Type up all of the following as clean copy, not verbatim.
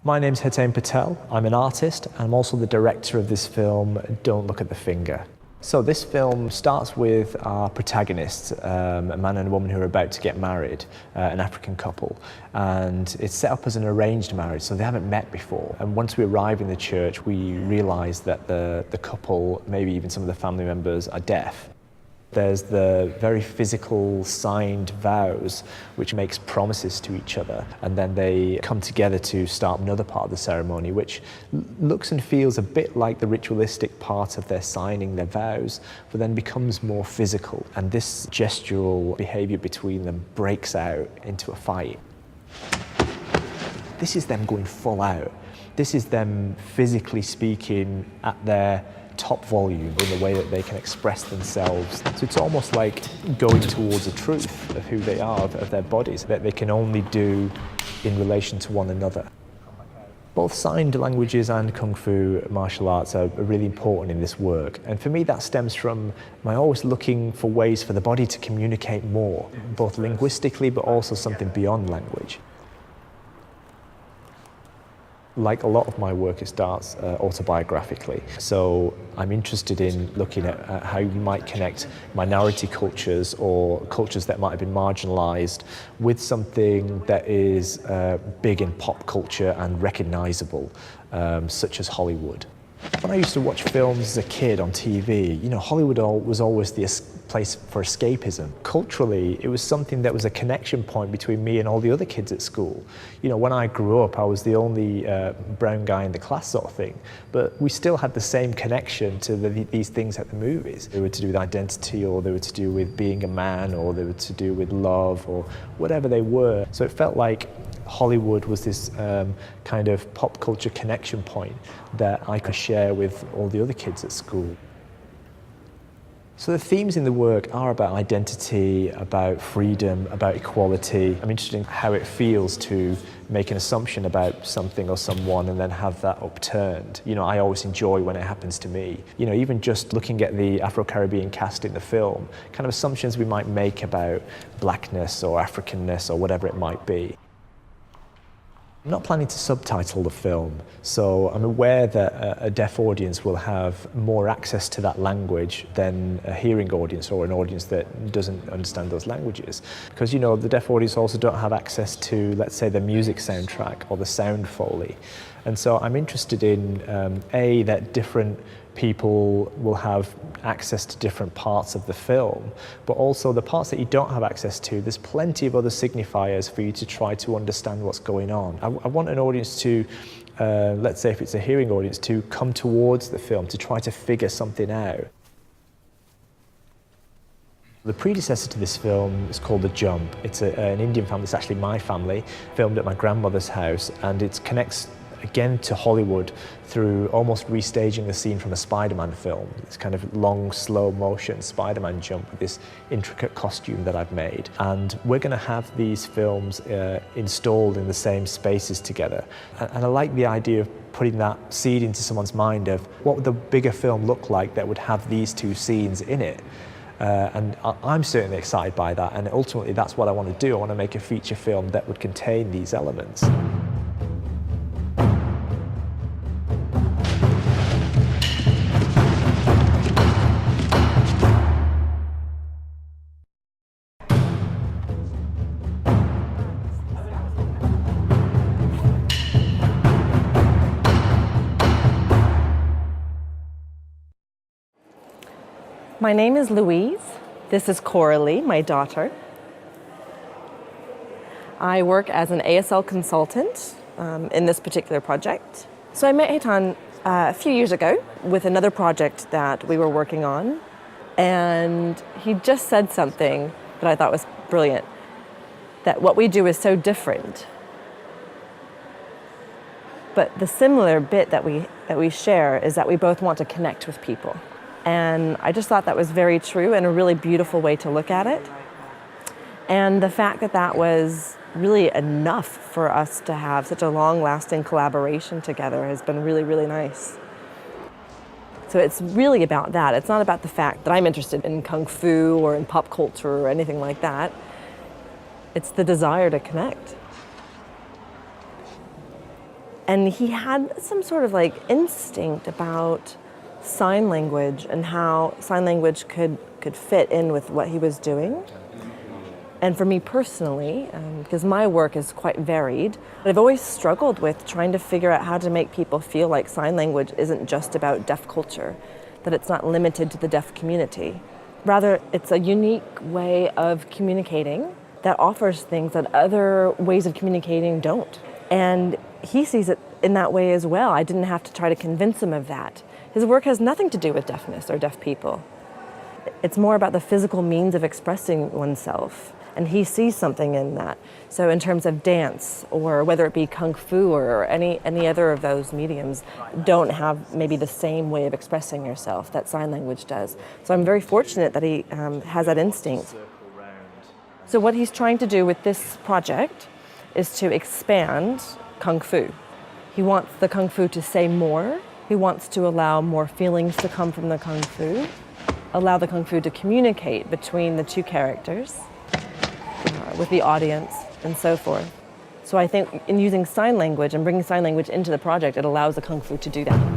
My name's Hetain Patel. I'm an artist, and I'm also the director of this film, Don't Look at the Finger. So this film starts with our protagonists, a man and a woman who are about to get married, an African couple. And it's set up as an arranged marriage, so they haven't met before. And once we arrive in the church, we realise that the couple, maybe even some of the family members, are deaf. There's the very physical signed vows, which makes promises to each other, and then they come together to start another part of the ceremony, which looks and feels a bit like the ritualistic part of their signing their vows, but then becomes more physical, and this gestural behaviour between them breaks out into a fight. This is them going full out. This is them physically speaking at their top volume in the way that they can express themselves. So it's almost like going towards a truth of who they are, of their bodies, that they can only do in relation to one another. Both signed languages and Kung Fu martial arts are really important in this work. And for me, that stems from my always looking for ways for the body to communicate more, both linguistically, but also something beyond language. Like a lot of my work, it starts autobiographically. So I'm interested in looking at how you might connect minority cultures or cultures that might have been marginalized with something that is big in pop culture and recognizable, such as Hollywood. When I used to watch films as a kid on TV, Hollywood was always the place for escapism. Culturally, it was something that was a connection point between me and all the other kids at school. When I grew up, I was the only brown guy in the class sort of thing, but we still had the same connection to these things at the movies. They were to do with identity, or they were to do with being a man, or they were to do with love, or whatever they were. So it felt like Hollywood was this kind of pop culture connection point that I could share with all the other kids at school. So the themes in the work are about identity, about freedom, about equality. I'm interested in how it feels to make an assumption about something or someone and then have that upturned. I always enjoy when it happens to me. Even just looking at the Afro-Caribbean cast in the film, kind of assumptions we might make about blackness or Africanness or whatever it might be. I'm not planning to subtitle the film, so I'm aware that a deaf audience will have more access to that language than a hearing audience or an audience that doesn't understand those languages. Because the deaf audience also don't have access to, let's say, the music soundtrack or the sound foley. And so I'm interested in, that different people will have access to different parts of the film, but also the parts that you don't have access to, there's plenty of other signifiers for you to try to understand what's going on. I want an audience to, let's say if it's a hearing audience, to come towards the film, to try to figure something out. The predecessor to this film is called The Jump. It's an Indian family, it's actually my family, filmed at my grandmother's house, and it connects again to Hollywood through almost restaging the scene from a Spider-Man film. This kind of long, slow motion Spider-Man jump with this intricate costume that I've made. And we're going to have these films installed in the same spaces together. And I like the idea of putting that seed into someone's mind of what would the bigger film look like that would have these two scenes in it. And I'm certainly excited by that, and ultimately that's what I want to do. I want to make a feature film that would contain these elements. My name is Louise. This is Coralie, my daughter. I work as an ASL consultant in this particular project. So I met Hetain a few years ago with another project that we were working on, and he just said something that I thought was brilliant, that what we do is so different. But the similar bit that we share is that we both want to connect with people. And I just thought that was very true and a really beautiful way to look at it. And the fact that that was really enough for us to have such a long-lasting collaboration together has been really, really nice. So it's really about that. It's not about the fact that I'm interested in Kung Fu or in pop culture or anything like that. It's the desire to connect. And he had some sort of like instinct about sign language and how sign language could fit in with what he was doing. And for me personally, because my work is quite varied, I've always struggled with trying to figure out how to make people feel like sign language isn't just about deaf culture, that it's not limited to the deaf community. Rather, it's a unique way of communicating that offers things that other ways of communicating don't. And he sees it in that way as well. I didn't have to try to convince him of that. His work has nothing to do with deafness or deaf people. It's more about the physical means of expressing oneself, and he sees something in that. So in terms of dance, or whether it be kung fu or any other of those mediums, don't have maybe the same way of expressing yourself that sign language does. So I'm very fortunate that he has that instinct. So what he's trying to do with this project is to expand kung fu. He wants the kung fu to say more. He wants to allow more feelings to come from the kung fu, allow the kung fu to communicate between the two characters, with the audience, and so forth. So I think in using sign language and bringing sign language into the project, it allows the kung fu to do that.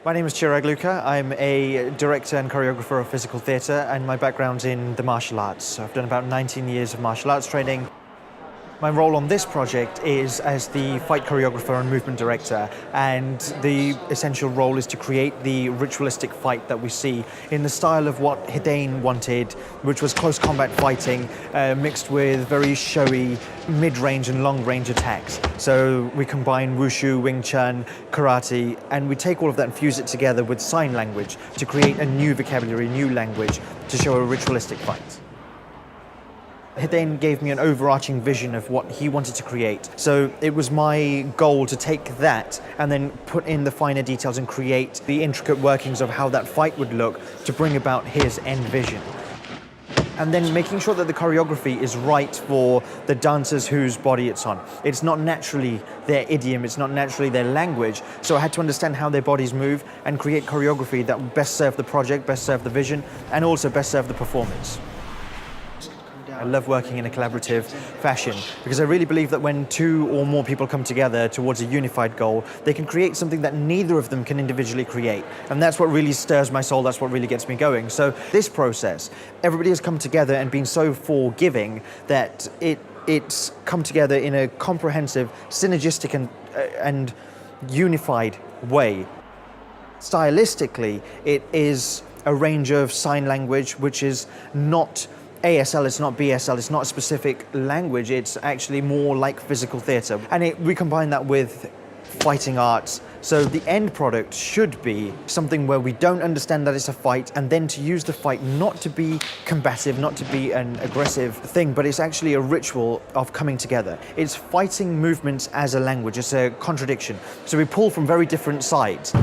My name is Tiago. I'm a director and choreographer of physical theatre, and my background's in the martial arts. So I've done about 19 years of martial arts training. My role on this project is as the fight choreographer and movement director, and the essential role is to create the ritualistic fight that we see in the style of what Hetain wanted, which was close combat fighting mixed with very showy mid-range and long-range attacks. So we combine wushu, Wing Chun, karate, and we take all of that and fuse it together with sign language to create a new vocabulary, new language to show a ritualistic fight. Hetain gave me an overarching vision of what he wanted to create. So it was my goal to take that and then put in the finer details and create the intricate workings of how that fight would look to bring about his end vision. And then making sure that the choreography is right for the dancers whose body it's on. It's not naturally their idiom, it's not naturally their language, so I had to understand how their bodies move and create choreography that would best serve the project, best serve the vision, and also best serve the performance. I love working in a collaborative fashion because I really believe that when two or more people come together towards a unified goal, they can create something that neither of them can individually create. And that's what really stirs my soul, that's what really gets me going. So this process, everybody has come together and been so forgiving that it's come together in a comprehensive, synergistic and unified way. Stylistically, it is a range of sign language which is not ASL, it's not BSL, it's not a specific language, it's actually more like physical theatre. And we combine that with fighting arts. So the end product should be something where we don't understand that it's a fight, and then to use the fight not to be combative, not to be an aggressive thing, but it's actually a ritual of coming together. It's fighting movements as a language, it's a contradiction. So we pull from very different sides.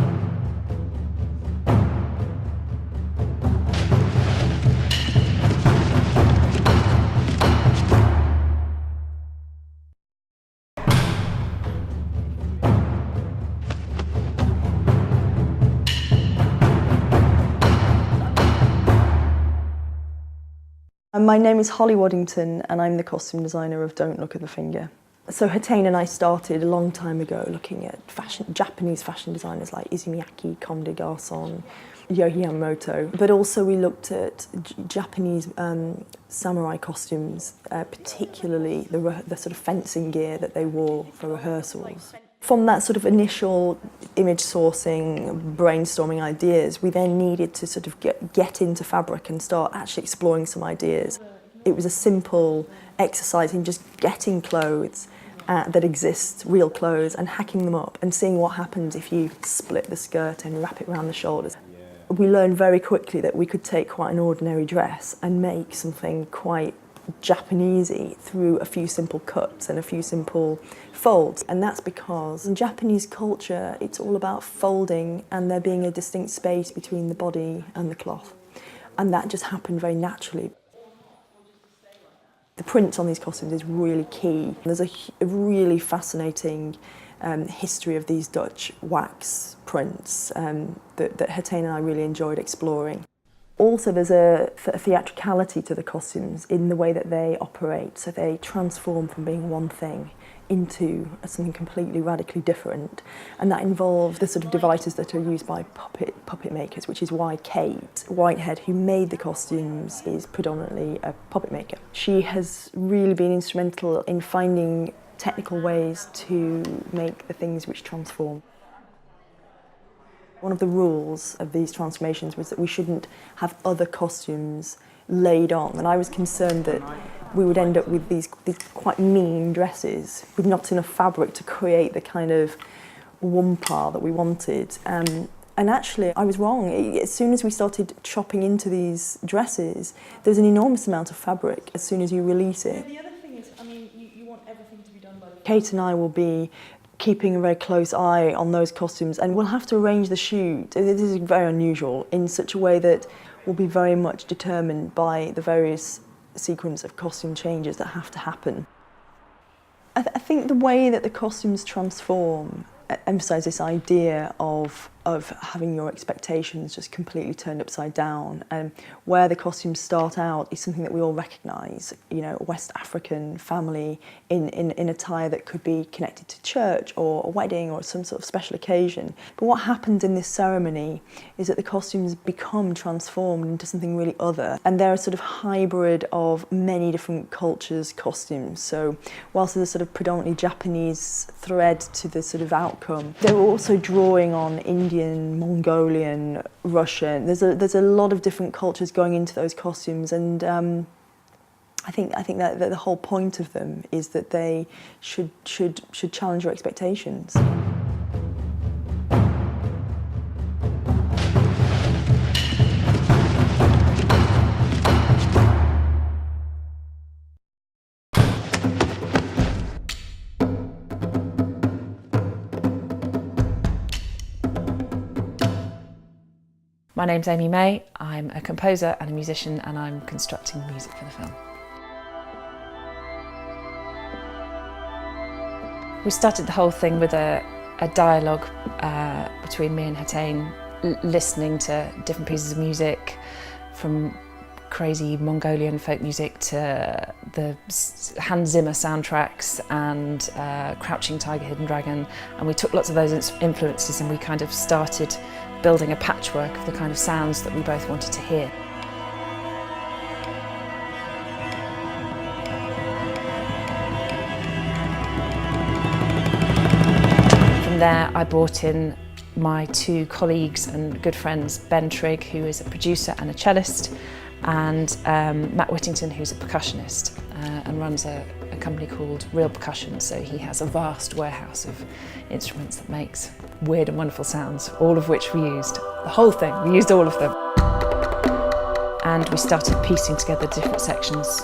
My name is Holly Waddington and I'm the costume designer of Don't Look at the Finger. So Hetain and I started a long time ago looking at Japanese fashion designers like Izumiyaki, Comme des Garçons, Yohei Yamamoto, but also we looked at Japanese samurai costumes, particularly the sort of fencing gear that they wore for rehearsals. From that sort of initial image sourcing, brainstorming ideas, we then needed to sort of get into fabric and start actually exploring some ideas. It was a simple exercise in just getting clothes that exist, real clothes, and hacking them up and seeing what happens if you split the skirt and wrap it around the shoulders. We learned very quickly that we could take quite an ordinary dress and make something quite Japanesey through a few simple cuts and a few simple folds, and that's because in Japanese culture it's all about folding and there being a distinct space between the body and the cloth, and that just happened very naturally. The print on these costumes is really key. There's a really fascinating history of these Dutch wax prints that Hetain and I really enjoyed exploring. Also, there's a theatricality to the costumes in the way that they operate, so they transform from being one thing into something completely radically different, and that involves the sort of devices that are used by puppet makers, which is why Kate Whitehead, who made the costumes, is predominantly a puppet maker. She has really been instrumental in finding technical ways to make the things which transform. One of the rules of these transformations was that we shouldn't have other costumes laid on, and I was concerned that we would end up with these quite mean dresses with not enough fabric to create the kind of wumpa that we wanted. And actually, I was wrong. As soon as we started chopping into these dresses, there's an enormous amount of fabric as soon as you release it. The other thing is, I mean, you want everything to be done by Kate and I will be keeping a very close eye on those costumes, and we'll have to arrange the shoot. This is very unusual, in such a way that will be very much determined by the various sequence of costume changes that have to happen. I think the way that the costumes transform emphasise this idea of having your expectations just completely turned upside down, and where the costumes start out is something that we all recognise, you know, a West African family in attire that could be connected to church or a wedding or some sort of special occasion. But what happens in this ceremony is that the costumes become transformed into something really other, and they're a sort of hybrid of many different cultures' costumes. So whilst there's a sort of predominantly Japanese thread to the sort of outcome, they're also drawing on Indian, Mongolian, Russian. There's a lot of different cultures going into those costumes, and I think that the whole point of them is that they should challenge your expectations. My name's Amy May, I'm a composer and a musician, and I'm constructing the music for the film. We started the whole thing with a dialogue between me and Hetain, listening to different pieces of music, from crazy Mongolian folk music to the Hans Zimmer soundtracks and Crouching Tiger, Hidden Dragon, and we took lots of those influences and we kind of started building a patchwork of the kind of sounds that we both wanted to hear. From there I brought in my two colleagues and good friends, Ben Trigg, who is a producer and a cellist, and Matt Whittington, who's a percussionist and runs a company called Real Percussion. So he has a vast warehouse of instruments that makes weird and wonderful sounds, all of which we used. The whole thing, we used all of them. And we started piecing together different sections.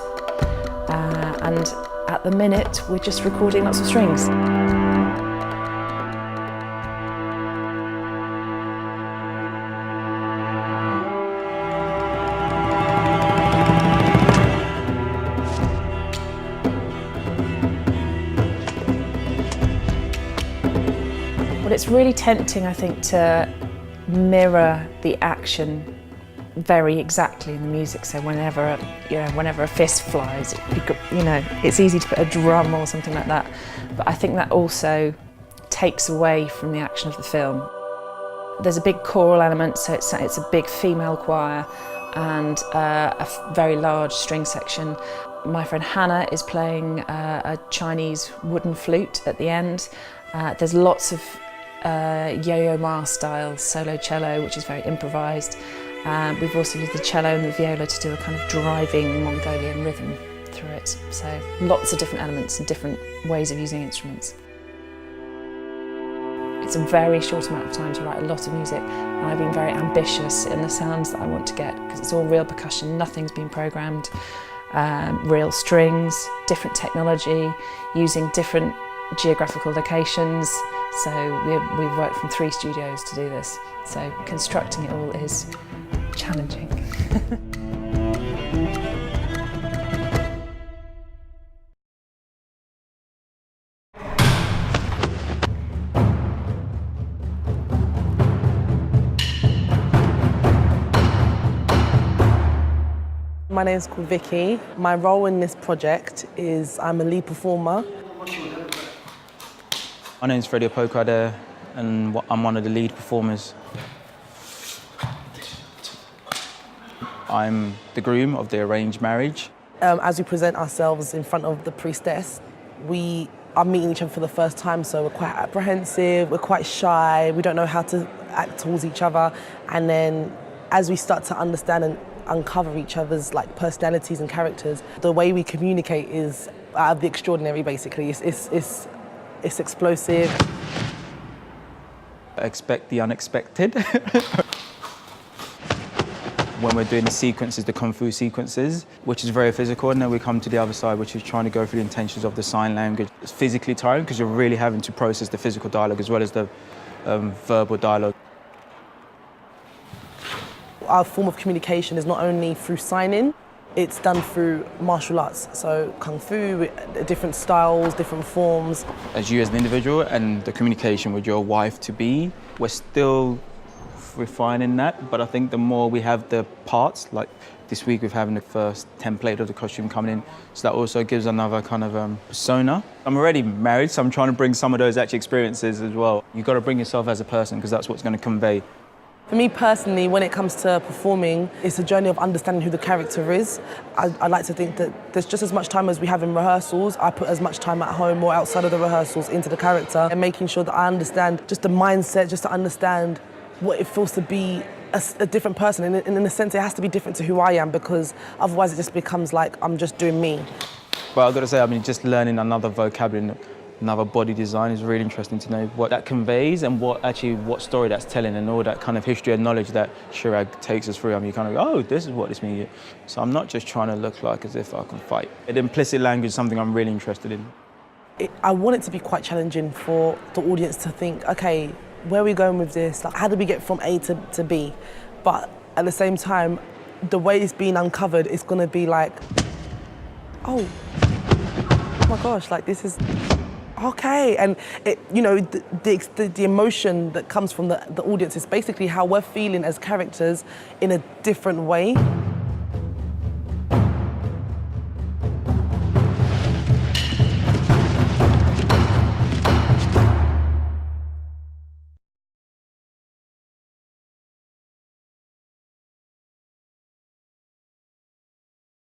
And at the minute, we're just recording lots of strings. Well, it's really tempting, I think, to mirror the action very exactly in the music. So whenever a fist flies, it's easy to put a drum or something like that. But I think that also takes away from the action of the film. There's a big choral element, so it's a big female choir and a very large string section. My friend Hannah is playing a Chinese wooden flute at the end. There's lots of Yo-Yo Ma style solo cello, which is very improvised. We've also used the cello and the viola to do a kind of driving Mongolian rhythm through it. So lots of different elements and different ways of using instruments. It's a very short amount of time to write a lot of music, and I've been very ambitious in the sounds that I want to get, because it's all real percussion, nothing's been programmed, real strings, different technology, using different geographical locations. So we've worked from 3 studios to do this. So constructing it all is challenging. my name is called Vicki. My role in this project is I'm a lead performer. My name is Freddie Opokwade, and I'm one of the lead performers. I'm the groom of the arranged marriage. As we present ourselves in front of the priestess, we are meeting each other for the first time, so we're quite apprehensive, we're quite shy, we don't know how to act towards each other. And then as we start to understand and uncover each other's personalities and characters, the way we communicate is out of the extraordinary, basically. It's explosive. Expect the unexpected. When we're doing the sequences, the kung fu sequences, which is very physical, and then we come to the other side, which is trying to go through the intentions of the sign language. It's physically tiring because you're really having to process the physical dialogue as well as the verbal dialogue. Our form of communication is not only through signing, it's done through martial arts, so kung fu, different styles, different forms. As you as an individual and the communication with your wife-to-be, we're still refining that, but I think the more we have the parts, like this week we're having the first template of the costume coming in, so that also gives another kind of persona. I'm already married, so I'm trying to bring some of those actual experiences as well. You've got to bring yourself as a person because that's what's going to convey. For me personally, when it comes to performing, it's a journey of understanding who the character is. I like to think that there's just as much time as we have in rehearsals. I put as much time at home or outside of the rehearsals into the character and making sure that I understand just the mindset, just to understand what it feels to be a different person. And in a sense, it has to be different to who I am because otherwise it just becomes like I'm just doing me. Well, I've got to say, just learning another vocabulary, another body design is really interesting to know what that conveys and what story that's telling and all that kind of history and knowledge that Chirag takes us through. You kind of go, oh, this is what this means. So I'm not just trying to look like as if I can fight. The implicit language is something I'm really interested in. I want it to be quite challenging for the audience to think, okay, where are we going with this? How do we get from A to B? But at the same time, the way it's being uncovered is going to be like, oh my gosh, this is okay. And the emotion that comes from the audience is basically how we're feeling as characters in a different way.